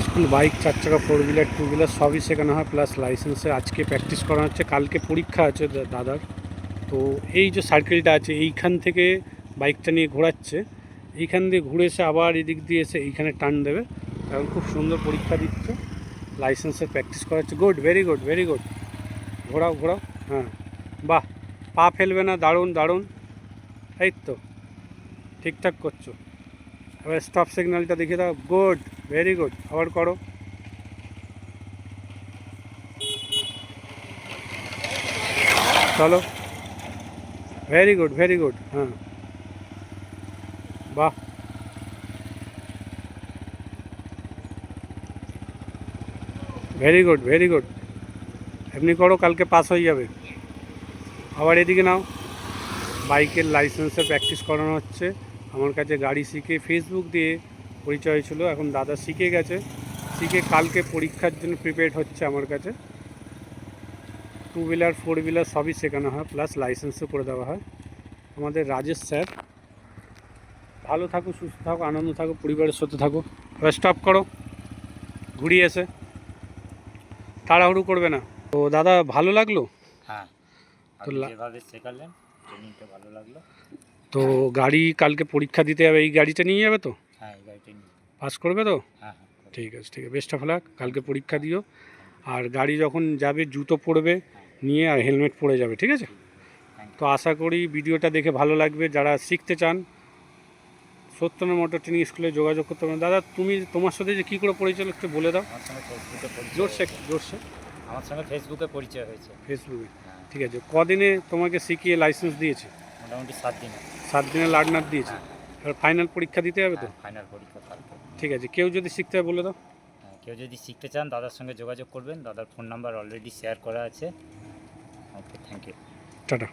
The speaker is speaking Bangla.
স্কুল বাইক, 4 চাকা, 4 হুইলার, 2 হুইলার সবই শেখানো হয়, প্লাস লাইসেন্সে আজকে প্র্যাকটিস করা হচ্ছে। কালকে পরীক্ষা আছে দাদার। তো এই যে সার্কেলটা আছে এইখান থেকে বাইকটা নিয়ে ঘোরাচ্ছে, এইখান দিয়ে ঘুরে এসে আবার এদিক দিয়ে এসে এইখানে টার্ন দেবে। কারণ খুব সুন্দর পরীক্ষা দিচ্ছে, লাইসেন্সের প্র্যাকটিস করাচ্ছে। Good, very good, very good. ঘোরাও ঘোরাও, হ্যাঁ, বাহ, পা ফেলবে না, দারুণ দারুণ, এই তো ঠিকঠাক করছো। এবার স্টপ সিগন্যালটা দেখিয়ে দাও। গুড, ভেরি গুড, আবার করো। চলো, ভেরি গুড, ভেরি গুড, হ্যাঁ, বাহ, ভেরি গুড, ভেরি গুড। এমনি করো, কালকে পাস হয়ে যাবে। আবার এদিকে নাও। বাইকের লাইসেন্সের প্র্যাকটিস করানো হচ্ছে। আমার কাছে গাড়ি শিখে ফেসবুক দিয়ে পরিচয় ছিল, এখন দাদা শিখে গেছে, শিখে কালকে পরীক্ষার জন্য প্রিপেয়ার হচ্ছে আমার কাছে। 2 হুইলার, 4 হুইলার সবই শেখানো হয়, প্লাস লাইসেন্সও করে দেওয়া হয়। আমাদের রাজেশ স্যার। ভালো থাকো, সুস্থ থাকো, আনন্দ থাকো, পরিবারের সাথে থাকো। এবার স্টপ করো, ঘুরিয়ে এসে তাড়াহুড়ো করবে না। তো দাদা ভালো লাগলো। হ্যাঁ, তো আপনি যেভাবে শেখালেন ট্রেনিংটা ভালো লাগলো। তো গাড়ি কালকে পরীক্ষা দিতে যাবে, এই গাড়িটা নিয়ে যাবে তো? হ্যাঁ, এই গাড়িটা নিয়ে। পাস করবে তো? হ্যাঁ হ্যাঁ, করবো। ঠিক আছে, ঠিক আছে, বেস্ট অফ লাক। কালকে পরীক্ষা দিও। আর গাড়ি যখন যাবে জুতো পরবে নিয়ে, আর হেলমেট পরে যাবে, ঠিক আছে? থ্যাংক তো আশা করি ভিডিওটা দেখে ভালো লাগবে। যারা শিখতে চান, সত্যনা মোটর ট্রেনিং স্কুলে যোগাযোগ করতে পারেন। দাদা তোমার সাথে যে কী করে পরিচয় একটু বলে দাও। আমার সঙ্গে ফেসবুকে পরিচয় জোরসে হয়েছে। জোরসে। আমার সঙ্গে ফেসবুকে পরিচয় হয়েছে। ফেসবুকে, হ্যাঁ, ঠিক আছে। কদিনে তোমাকে শিখিয়ে লাইসেন্স দিয়েছে? মোটামুটি 7 দিন। 7 দিনে লার্নার দিয়েছে। হ্যাঁ এবার ফাইনাল পরীক্ষা দিতে হবে তো? হ্যাঁ, ফাইনাল পরীক্ষা কালকে। ঠিক আছে, কেউ যদি শিখতে হয় বলে দাও। হ্যাঁ, কেউ যদি শিখতে চান দাদার সঙ্গে যোগাযোগ করবেন। দাদার ফোন নাম্বার অলরেডি শেয়ার করা আছে। ওকে, থ্যাংক ইউ। টাটা।